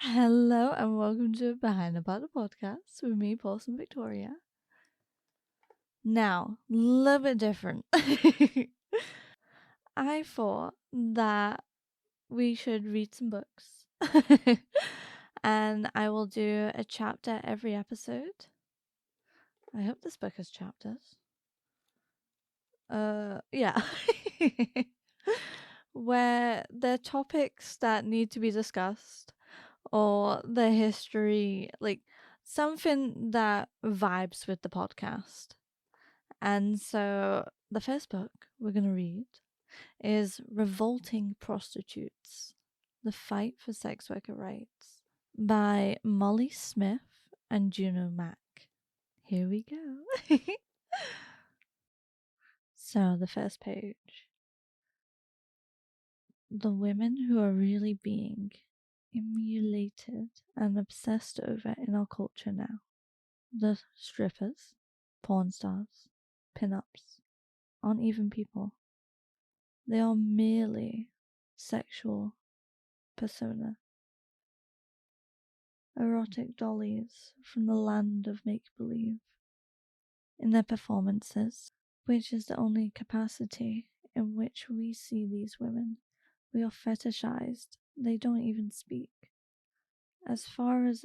Hello and welcome to Behindthepaddle Podcast with me, Porcelain Victoria. Now, a little bit different. I thought that we should read some books. And I will do a chapter every episode. I hope this book has chapters. Yeah. Where there are topics that need to be discussed or the history, like something that vibes with the podcast. And so the first book we're going to read is Revolting Prostitutes, The Fight for Sex Worker Rights by Molly Smith and Juno Mack. Here we go. So the first page. The women who are really being emulated and obsessed over in our culture now. The strippers, porn stars, pin-ups, aren't even people. They are merely sexual persona. Erotic dollies from the land of make-believe. In their performances, which is the only capacity in which we see these women, we are fetishized. They don't even speak. As far as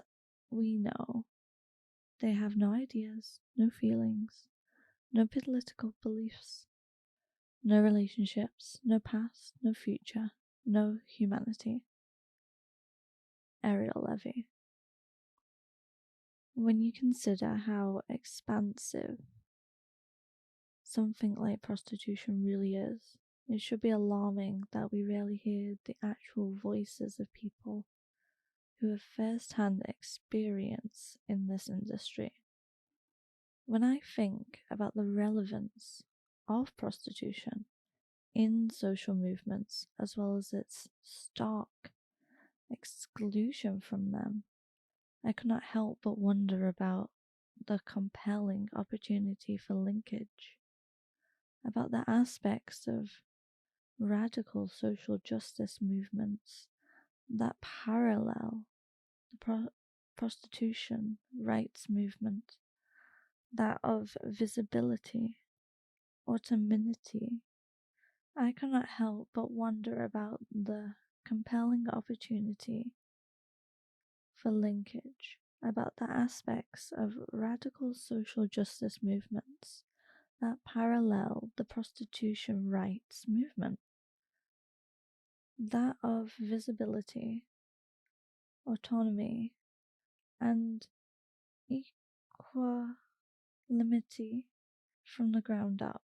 we know, they have no ideas, no feelings, no political beliefs, no relationships, no past, no future, no humanity. Ariel Levy. When you consider how expansive something like prostitution really is, it should be alarming that we rarely hear the actual voices of people who have first-hand experience in this industry. When I think about the relevance of prostitution in social movements, as well as its stark exclusion from them, I cannot help but wonder about the compelling opportunity for linkage, about the aspects of radical social justice movements that parallel the prostitution rights movement, that of visibility, autonomy. I cannot help but wonder about the compelling opportunity for linkage, about the aspects of radical social justice movements that parallel the prostitution rights movement, that of visibility, autonomy, and equanimity from the ground up.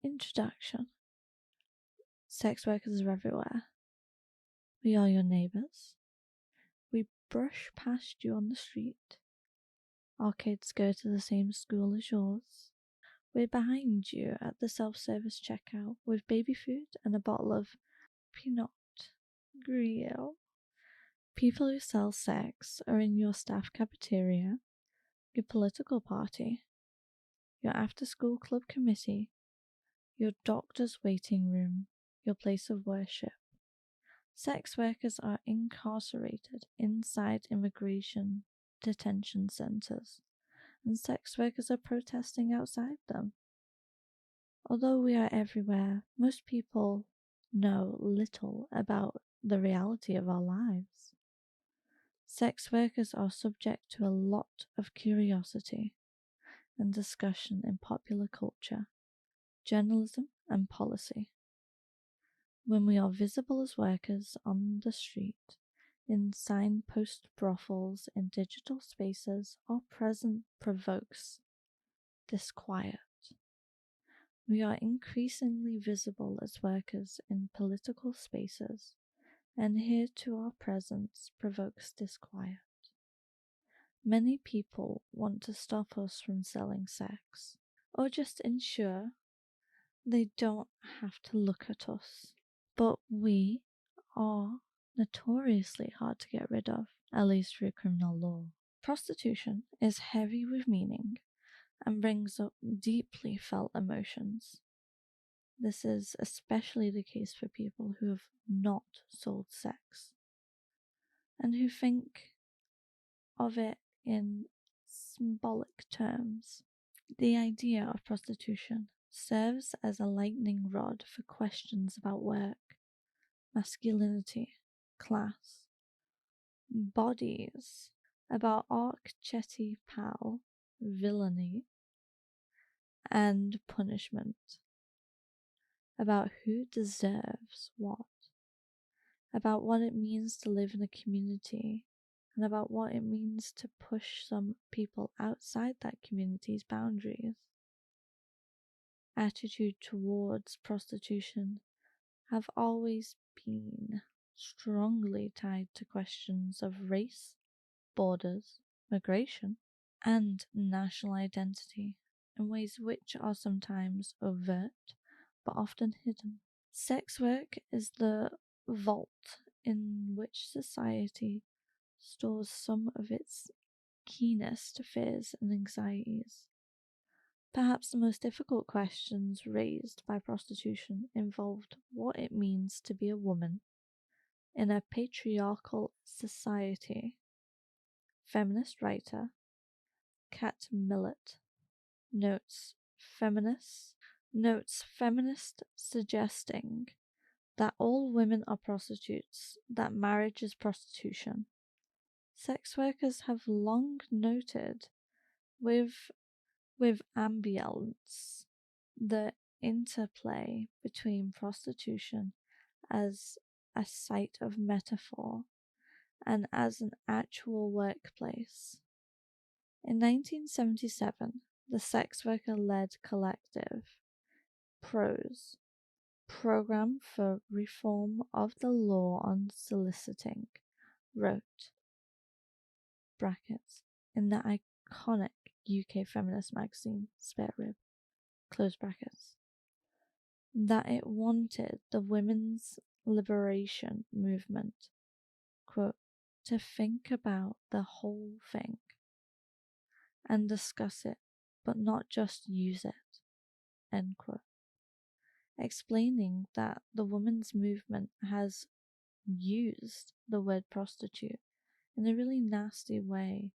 Introduction. Sex workers are everywhere. We are your neighbours. We brush past you on the street. Our kids go to the same school as yours. We're behind you at the self-service checkout with baby food and a bottle of Pinot Grillo. People who sell sex are in your staff cafeteria, your political party, your after-school club committee, your doctor's waiting room, your place of worship. Sex workers are incarcerated inside immigration detention centers, and sex workers are protesting outside them. Although we are everywhere, most people know little about the reality of our lives. Sex workers are subject to a lot of curiosity and discussion in popular culture, journalism, and policy. When we are visible as workers on the street, in signpost brothels, in digital spaces, our presence provokes disquiet. We are increasingly visible as workers in political spaces, and here too our presence provokes disquiet. Many people want to stop us from selling sex, or just ensure they don't have to look at us. But we are notoriously hard to get rid of, at least through criminal law. Prostitution is heavy with meaning and brings up deeply felt emotions. This is especially the case for people who have not sold sex. and who think of it in symbolic terms. The idea of prostitution serves as a lightning rod for questions about work, masculinity, class, bodies, about archetypal villainy, and punishment, about who deserves what, about what it means to live in a community, and about what it means to push some people outside that community's boundaries. Attitude towards prostitution have always been strongly tied to questions of race, borders, migration, and national identity in ways which are sometimes overt but often hidden. Sex work is the vault in which society stores some of its keenest fears and anxieties. Perhaps the most difficult questions raised by prostitution involved what it means to be a woman in a patriarchal society. Feminist writer Kat Millett notes feminist suggesting that all women are prostitutes, that marriage is prostitution. Sex workers have long noted with ambivalence the interplay between prostitution as a site of metaphor and as an actual workplace. In 1977, the sex worker-led collective PROS, Program for Reform of the Law on Soliciting, wrote, brackets, in the iconic UK feminist magazine Spare Rib, close brackets, that it wanted the women's liberation movement, quote, to think about the whole thing and discuss it, but not just use it, end quote. Explaining that the women's movement has used the word prostitute in a really nasty way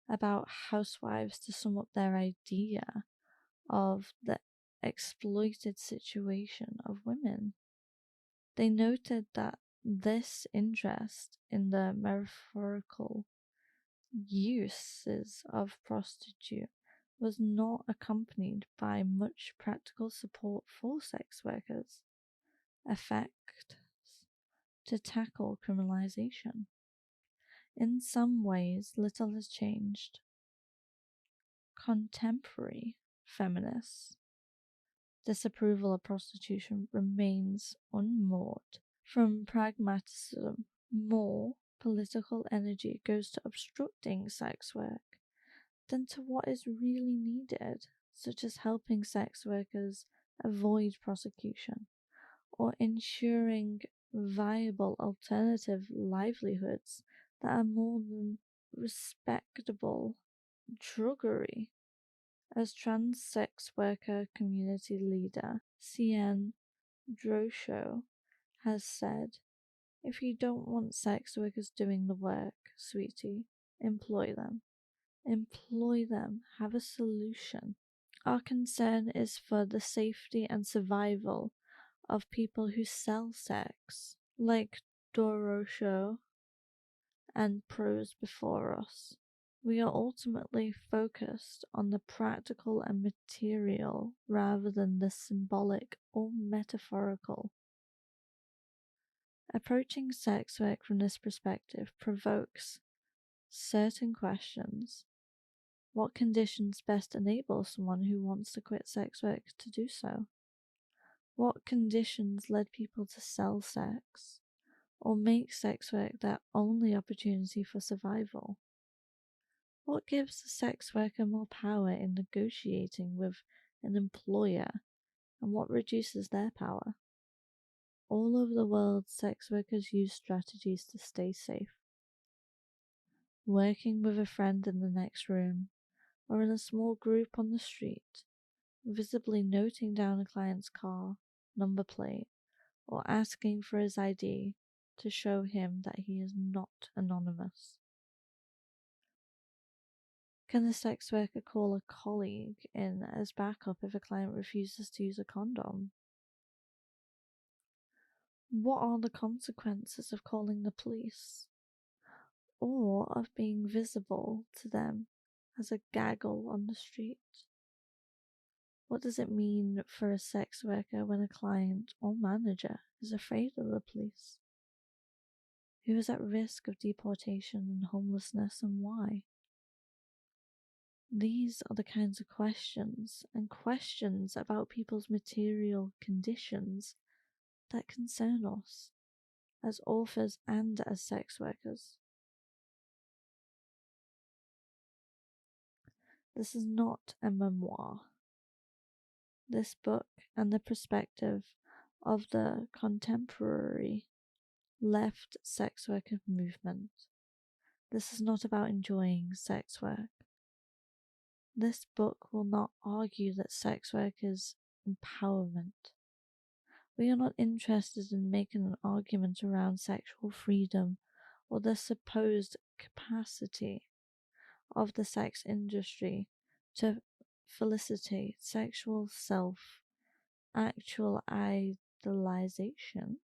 about housewives to sum up their idea of the exploited situation of women. They noted that this interest in the metaphorical uses of prostitute was not accompanied by much practical support for sex workers' efforts to tackle criminalization. In some ways, little has changed. Contemporary feminists' disapproval of prostitution remains unmoored from pragmatism. More political energy goes to obstructing sex work than to what is really needed, such as helping sex workers avoid prosecution or ensuring viable alternative livelihoods that are more than respectable drudgery. As trans sex worker community leader CN Drosho has said, if you don't want sex workers doing the work, sweetie, employ them. Employ them. Have a solution. Our concern is for the safety and survival of people who sell sex, like Dorosho and pros before us. We are ultimately focused on the practical and material rather than the symbolic or metaphorical. Approaching sex work from this perspective provokes certain questions. What conditions best enable someone who wants to quit sex work to do so? What conditions led people to sell sex or make sex work their only opportunity for survival? What gives a sex worker more power in negotiating with an employer, and what reduces their power? All over the world, sex workers use strategies to stay safe. Working with a friend in the next room, or in a small group on the street, visibly noting down a client's car, number plate, or asking for his ID to show him that he is not anonymous? Can the sex worker call a colleague in as backup if a client refuses to use a condom? What are the consequences of calling the police, or of being visible to them as a gaggle on the street? What does it mean for a sex worker when a client or manager is afraid of the police? Who is at risk of deportation and homelessness, and why? These are the kinds of questions and questions about people's material conditions that concern us as authors and as sex workers. This is not a memoir. This book and the perspective of the contemporary left sex worker movement. This is not about enjoying sex work. This book will not argue that sex work is empowerment. We are not interested in making an argument around sexual freedom or the supposed capacity of the sex industry to felicitate sexual self-actualization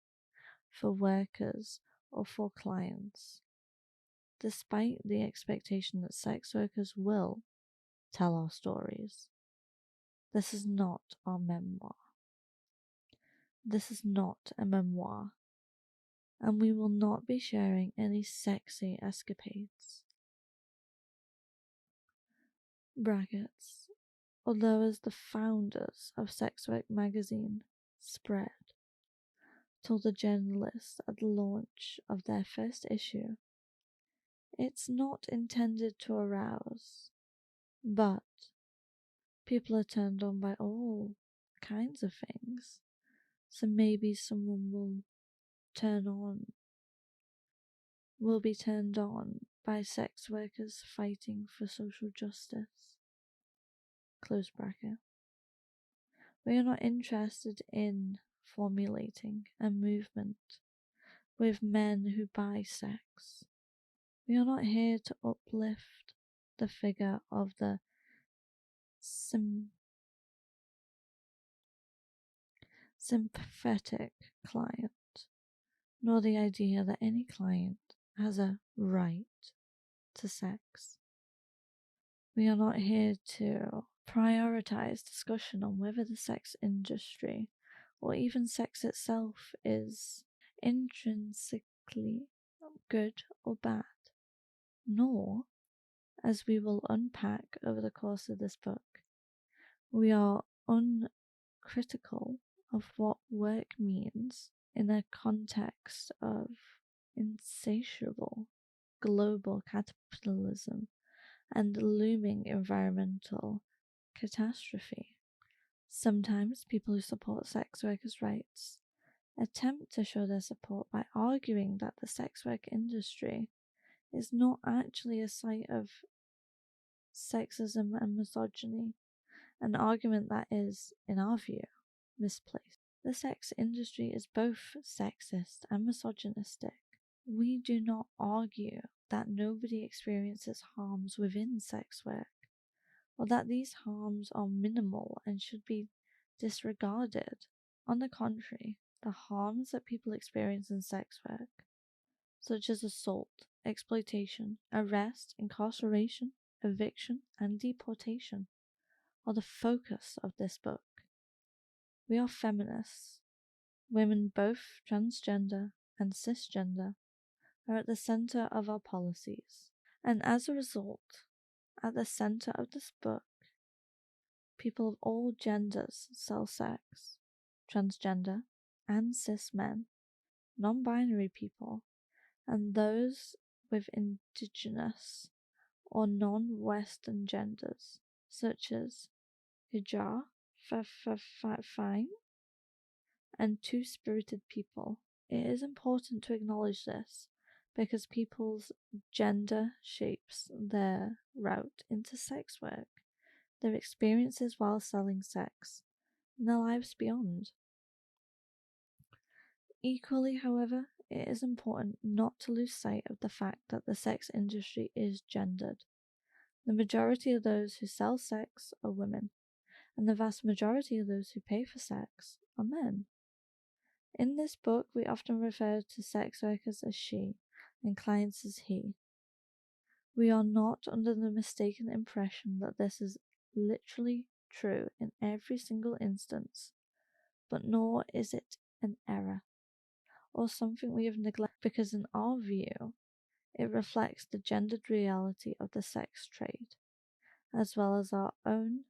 for workers or for clients, despite the expectation that sex workers will tell our stories. This is not our memoir. This is not a memoir, and we will not be sharing any sexy escapades. Brackets. Although as the founders of Sex Work magazine, Spread, told the journalists at the launch of their first issue, it's not intended to arouse, but people are turned on by all kinds of things, so maybe someone will be turned on by sex workers fighting for social justice. Close bracket. We are not interested in formulating a movement with men who buy sex. We are not here to uplift the figure of the sympathetic client, nor the idea that any client has a right to sex. We are not here to prioritize discussion on whether the sex industry or even sex itself is intrinsically good or bad, nor, as we will unpack over the course of this book, we are uncritical of what work means in the context of insatiable global capitalism and looming environmental catastrophe. Sometimes people who support sex workers' rights attempt to show their support by arguing that the sex work industry is not actually a site of sexism and misogyny, an argument that is, in our view, misplaced. The sex industry is both sexist and misogynistic. We do not argue that nobody experiences harms within sex work, or that these harms are minimal and should be disregarded. On the contrary, the harms that people experience in sex work, such as assault, exploitation, arrest, incarceration, eviction, and deportation, are the focus of this book. We are feminists. Women, both transgender and cisgender, are at the center of our policies. And as a result, at the center of this book, people of all genders, cell-sex, transgender, and cis men, non-binary people, and those with indigenous or non-Western genders, such as hijab, fine, and two-spirited people. It is important to acknowledge this because people's gender shapes their route into sex work, their experiences while selling sex, and their lives beyond. Equally, however, it is important not to lose sight of the fact that the sex industry is gendered. The majority of those who sell sex are women, and the vast majority of those who pay for sex are men. In this book, we often refer to sex workers as she and clients as he. We are not under the mistaken impression that this is literally true in every single instance, but nor is it an error or something we have neglected, because in our view, it reflects the gendered reality of the sex trade, as well as our own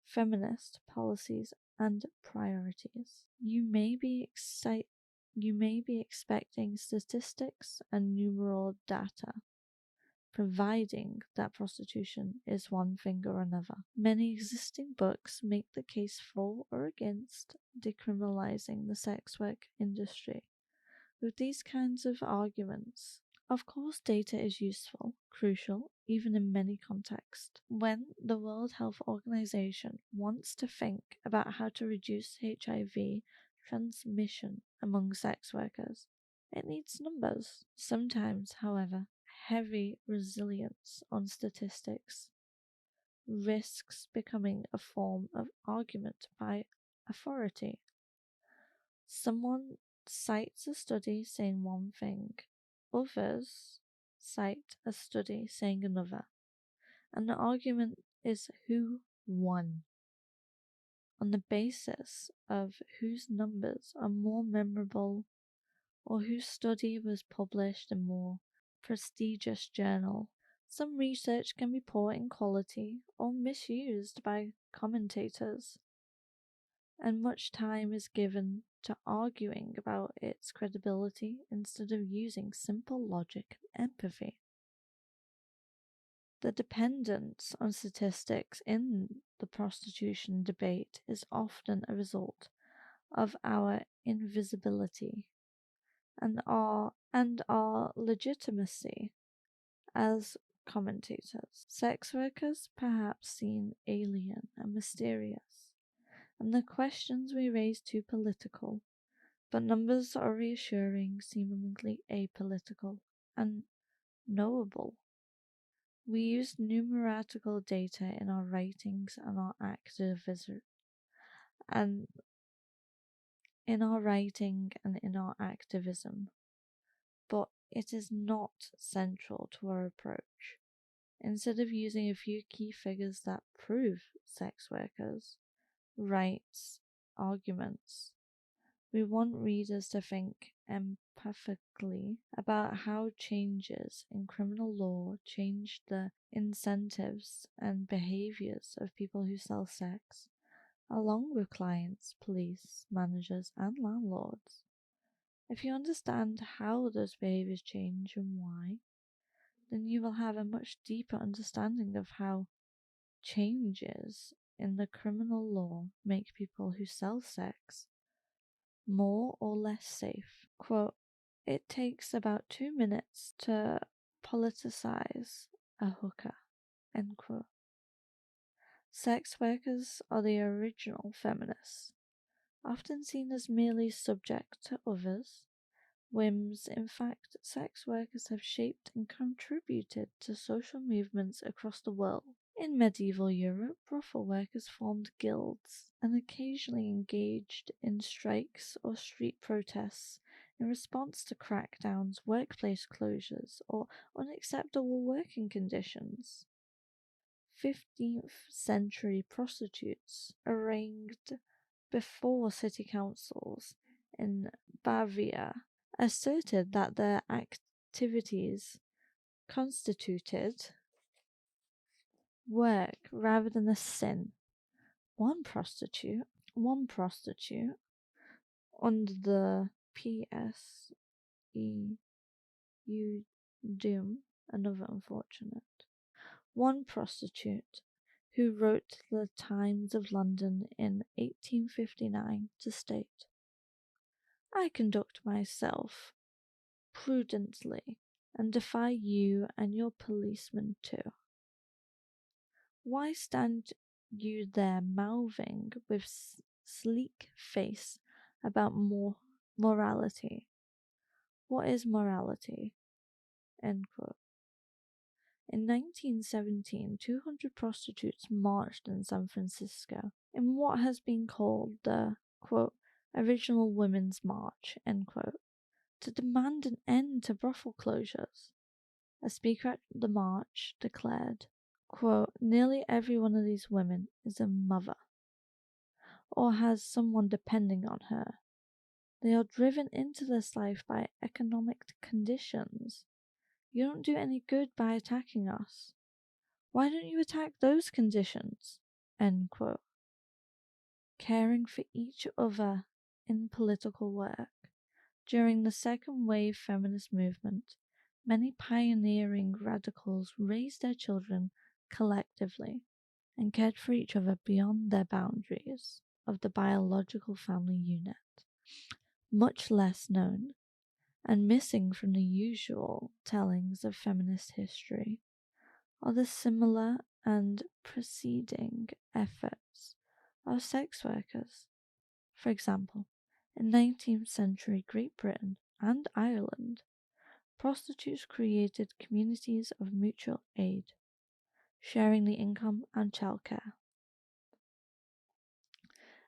feminist policies and priorities. You may be expecting statistics and numeral data, providing that prostitution is one thing or another. Many existing books make the case for or against decriminalizing the sex work industry with these kinds of arguments. Of course, data is useful, crucial, even in many contexts. When the World Health Organization wants to think about how to reduce HIV transmission among sex workers, it needs numbers. Sometimes, however, heavy reliance on statistics risks becoming a form of argument by authority. Someone cites a study saying one thing, others cite a study saying another, and the argument is who won, on the basis of whose numbers are more memorable or whose study was published in more prestigious journal. Some research can be poor in quality or misused by commentators, and much time is given to arguing about its credibility instead of using simple logic and empathy. The dependence on statistics in the prostitution debate is often a result of our invisibility and our legitimacy as commentators. Sex workers perhaps seem alien and mysterious, and the questions we raise too political, but numbers are reassuring, seemingly apolitical, and knowable. We use numerical data in our writings and our activism, and in our writing and in our activism, but it is not central to our approach. Instead of using a few key figures that prove sex workers' rights arguments, we want readers to think empathically about how changes in criminal law change the incentives and behaviors of people who sell sex, along with clients, police, managers, and landlords. If you understand how those behaviors change and why, then you will have a much deeper understanding of how changes in the criminal law make people who sell sex more or less safe. Quote, "It takes about 2 minutes to politicize a hooker," end quote. Sex workers are the original feminists, often seen as merely subject to others' whims. In fact, sex workers have shaped and contributed to social movements across the world. In medieval Europe, brothel workers formed guilds and occasionally engaged in strikes or street protests in response to crackdowns, workplace closures, or unacceptable working conditions. 15th century prostitutes arraigned before city councils in Bavaria asserted that their activities constituted work rather than a sin. One prostitute under the PSEU doom, another unfortunate. One prostitute who wrote to the Times of London in 1859 to state, "I conduct myself prudently and defy you and your policemen too. Why stand you there mouthing with sleek face about morality? What is morality? End quote. In 1917, 200 prostitutes marched in San Francisco in what has been called the, quote, original Women's March, end quote, to demand an end to brothel closures. A speaker at the march declared, quote, nearly every one of these women is a mother or has someone depending on her. They are driven into this life by economic conditions. You don't do any good by attacking us. Why don't you attack those conditions? End quote. Caring for each other in political work. During the second wave feminist movement, many pioneering radicals raised their children collectively and cared for each other beyond their boundaries of the biological family unit. Much less known and missing from the usual tellings of feminist history are the similar and preceding efforts of sex workers. For example, in 19th century Great Britain and Ireland, prostitutes created communities of mutual aid, sharing the income and childcare.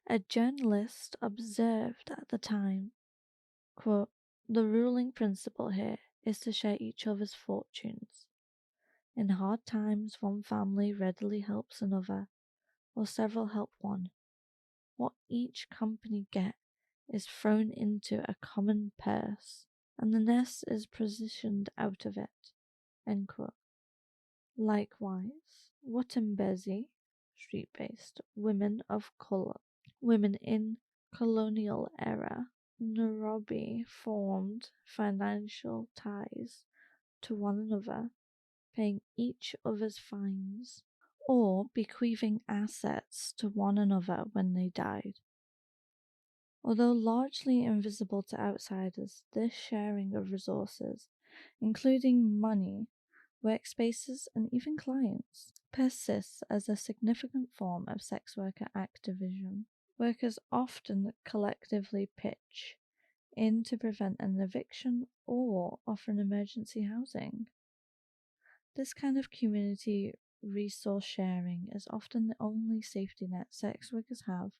A journalist observed at the time, quote, the ruling principle here is to share each other's fortunes. In hard times, one family readily helps another, or several help one. What each company get is thrown into a common purse, and the nest is positioned out of it. End quote. Likewise, Watembezi, street-based women of color, women in colonial era Nairobi formed financial ties to one another, paying each other's fines or bequeathing assets to one another when they died. Although largely invisible to outsiders, this sharing of resources, including money, workspaces, and even clients, persists as a significant form of sex worker activism. Workers often collectively pitch in to prevent an eviction or offer an emergency housing. This kind of community resource sharing is often the only safety net sex workers have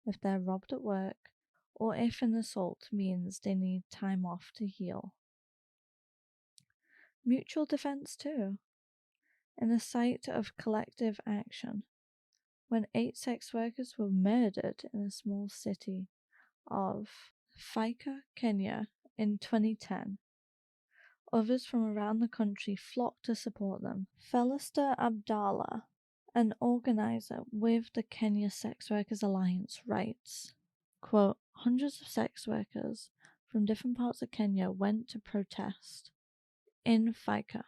if they're robbed at work or if an assault means they need time off to heal. Mutual defense too. In a site of collective action, when 8 sex workers were murdered in a small city of Thika, Kenya in 2010, others from around the country flocked to support them. Felister Abdallah, an organizer with the Kenya Sex Workers Alliance, writes, quote, hundreds of sex workers from different parts of Kenya went to protest. In Thika,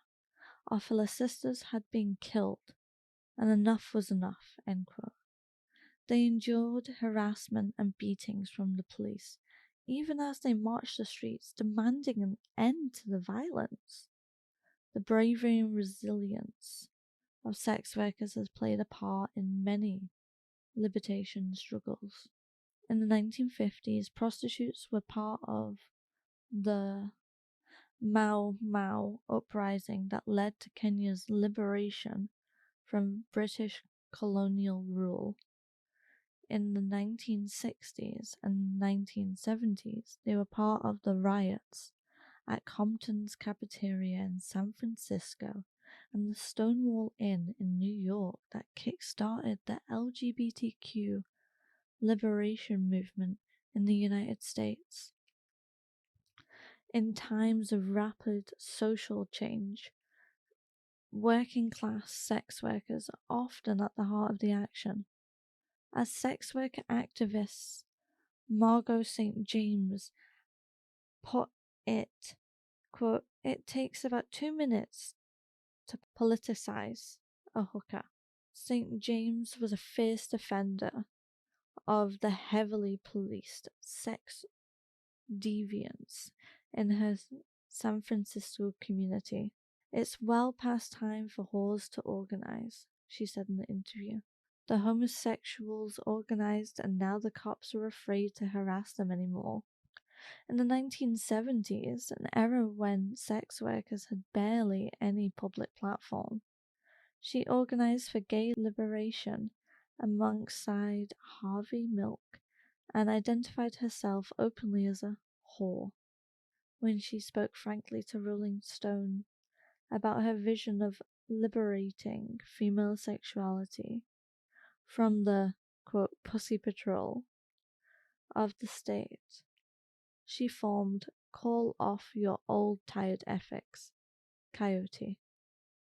our fellow sisters had been killed, and enough was enough, end quote. They endured harassment and beatings from the police, even as they marched the streets demanding an end to the violence. The bravery and resilience of sex workers has played a part in many liberation struggles. In the 1950s, prostitutes were part of the Mau Mau uprising that led to Kenya's liberation from British colonial rule. In the 1960s and 1970s, they were part of the riots at Compton's cafeteria in San Francisco and the Stonewall Inn in New York that kick-started the LGBTQ liberation movement in the United States. In times of rapid social change, working-class sex workers are often at the heart of the action. As sex worker activists Margot St. James put it, quote, it takes about 2 minutes to politicize a hooker. St. James was a fierce defender of the heavily policed sex deviance in her San Francisco community. It's well past time for whores to organize, she said in the interview. The homosexuals organized and now the cops are afraid to harass them anymore. In the 1970s, an era when sex workers had barely any public platform, she organized for gay liberation alongside Harvey Milk and identified herself openly as a whore when she spoke frankly to Rolling Stone about her vision of liberating female sexuality from the, quote, pussy patrol of the state. She formed Call Off Your Old Tired Ethics, Coyote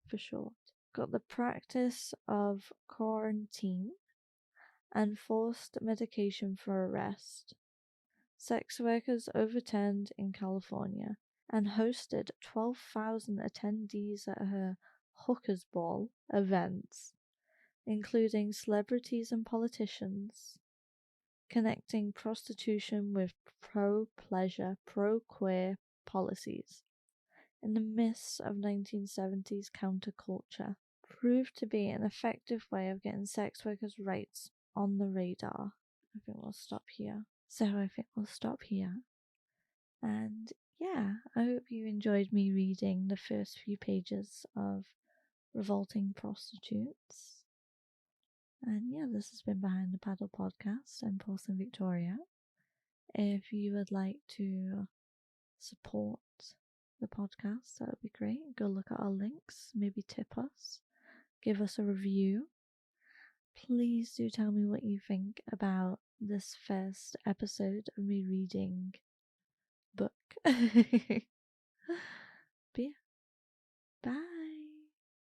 for short. Got the practice of quarantine and forced medication for arrest. Sex workers overturned in California and hosted 12,000 attendees at her Hookers Ball events, including celebrities and politicians, connecting prostitution with pro-pleasure, pro-queer policies. In the midst of 1970s counterculture, proved to be an effective way of getting sex workers' rights on the radar. I think we'll stop here. And yeah, I hope you enjoyed me reading the first few pages of Revolting Prostitutes. And yeah, this has been Behind the Paddle Podcast. I'm Porcelain Victoria. If you would like to support the podcast, that would be great. Go look at our links, maybe tip us, give us a review. Please do tell me what you think about this first episode of me reading book. But yeah, bye.